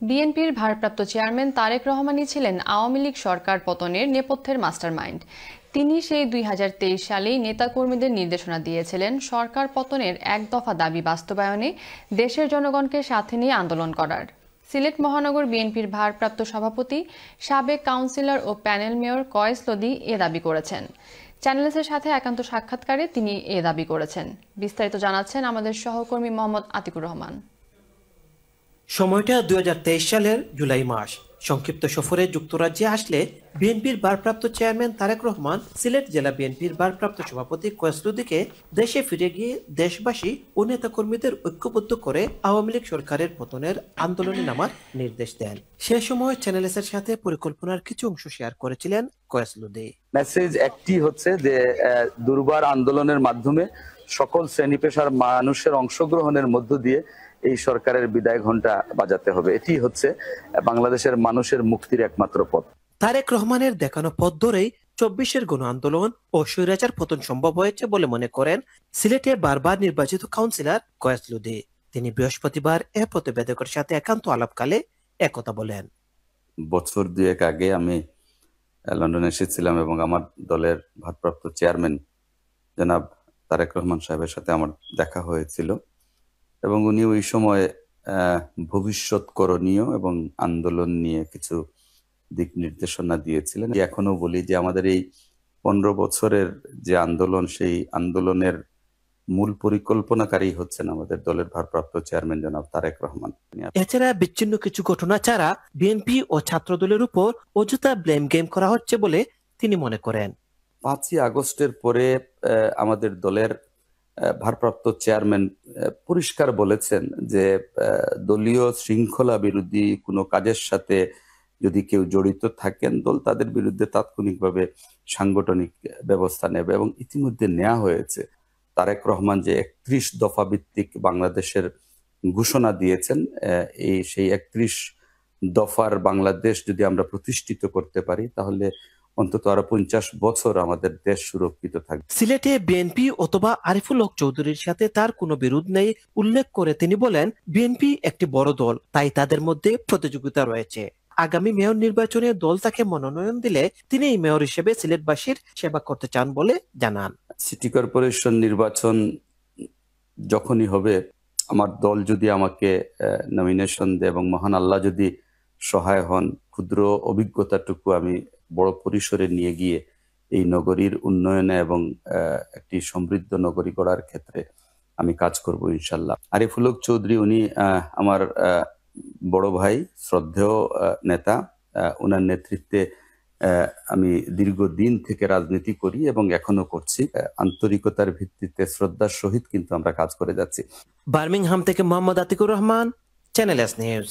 বিএনপির ভারপ্রাপ্ত চেয়ারম্যান তারেক রহমানই ছিলেন আওয়ামী লীগ সরকার পতনের নেপথ্যের মাস্টারমাইন্ড। তিনি সেই ২০২৩ সালেই নেতাকর্মীদের নির্দেশনা দিয়েছিলেন সরকার পতনের এক দফা দাবি বাস্তবায়নে দেশের জনগণকে সাথে নিয়ে আন্দোলন করার। সিলেট মহানগর বিএনপির ভারপ্রাপ্ত সভাপতি, সাবেক কাউন্সিলর ও প্যানেল মেয়র কয়েস লদি এ দাবি করেছেন। চ্যানেলসের সাথে একান্ত সাক্ষাৎকারে তিনি এ দাবি করেছেন। বিস্তারিত জানাচ্ছেন আমাদের সহকর্মী মোহাম্মদ আতিকুর রহমান। সময়টা ২০২৩ সালের জুলাই মাস। সংক্ষিপ্ত সফরে যুক্তরাজ্যে আসলে বিএনপির ভারপ্রাপ্ত চেয়ারম্যান তারেক রহমান সিলেট জেলা বিএনপির ভারপ্রাপ্ত সভাপতি কয়েস লদিকে দেশে ফিরে গিয়ে দেশবাসী ও নেতাকর্মীদের ঐক্যবদ্ধ করে আওয়ামী লীগ সরকারের পতনের আন্দোলনে নামার নির্দেশ দেন। সে সময় চ্যানেলসের সাথে পরিকল্পনার কিছু অংশ শেয়ার করেছিলেন কয়েস লদি। মেসেজ একটি হচ্ছে যে দুর্বার আন্দোলনের মাধ্যমে সকল শ্রেণী পেশার মানুষের অংশগ্রহণের মধ্য দিয়ে এই সরকারের বিদায় ঘণ্টা বাজাতে হবে। এটি হচ্ছে বাংলাদেশের মানুষের মুক্তির একমাত্র পথ। তারেক রহমানের দেখানো পথ ধরেই ২৪-এর গণ আন্দোলন ও স্বৈরাচার পতন সম্ভব হয়েছে বলে মনে করেন সিলেটের বারবার নির্বাচিত কাউন্সিলর কয়েস লদি। তিনি বৃহস্পতিবার এ প্রতিবেদকের সাথে একান্ত আলাপকালে একথা বলেন। বছর দুয়েক আগে আমি লন্ডনে এসেছিলাম এবং আমার দলের ভারপ্রাপ্ত চেয়ারম্যান জনাব তারেক রহমান সাহেবের সাথে আমার দেখা হয়েছিল এবং উনি ওই সময় ভবিষ্যৎ করণীয় এবং আন্দোলন নিয়ে কিছু দিক নির্দেশনা দিয়েছিলেন। এখনো বলি যে আমাদের এই ১৫ বছরের যে আন্দোলন, সেই আন্দোলনের মূল পরিকল্পনাকারী হচ্ছেন আমাদের দলের ভারপ্রাপ্ত চেয়ারম্যান জনাব তারেক রহমান। এছাড়া বিচ্ছিন্ন কিছু ঘটনা ছাড়া বিএনপি ও ছাত্র দলের উপর অযথা ব্লেম গেম করা হচ্ছে বলে তিনি মনে করেন। ৫ই আগস্টের পরে আমাদের দলের ভারপ্রাপ্ত চেয়ারম্যান পরিষ্কার বলেছেন যে দলীয় শৃঙ্খলা বিরোধী কোনো কাজের সাথে যদি কেউ জড়িত থাকেন, দল তাদের বিরুদ্ধে তাৎক্ষণিকভাবে সাংগঠনিক ব্যবস্থা নেবে এবং ইতিমধ্যে নেওয়া হয়েছে। তারেক রহমান যে ৩১ দফা ভিত্তিক বাংলাদেশের ঘোষণা দিয়েছেন, সেই ৩১ দফার বাংলাদেশ যদি আমরা প্রতিষ্ঠিত করতে পারি তাহলে অন্তত আরো ৫০ বছর আমাদের দেশ সুরক্ষিত থাকবে। সিলেটে বিএনপি অথবা আরিফুল হক চৌধুরীর সাথে তার কোনো বিরোধ নেই উল্লেখ করে তিনি বলেন, বিএনপি একটি বড় দল, তাই তাদের মধ্যে প্রতিযোগিতা রয়েছে। আগামী মেয়র নির্বাচনে দল তাকে মনোনয়ন দিলে তিনি মেয়র হিসেবে সিলেটবাসীর সেবা করতে চান বলে জানান। সিটি কর্পোরেশন নির্বাচন যখনই হবে, আমার দল যদি আমাকে নমিনেশন দেয় এবং মহান আল্লাহ যদি সহায় হন, ক্ষুদ্র অভিজ্ঞতাটুকু আমি বড় পরিসরে নিয়ে গিয়ে এই নগরীর উন্নয়নে এবং একটি সমৃদ্ধ নগরী গড়ার ক্ষেত্রে আমি কাজ করব ইনশাল্লাহ। আরিফুল হক চৌধুরী উনি আমার বড় ভাই, শ্রদ্ধেয় নেতা। ওনার নেতৃত্বে আমি দীর্ঘদিন থেকে রাজনীতি করি এবং এখনো করছি। আন্তরিকতার ভিত্তিতে শ্রদ্ধার সহিত কিন্তু আমরা কাজ করে যাচ্ছি। বার্মিংহাম থেকে Mohammad Atikur Rahman, channel S news.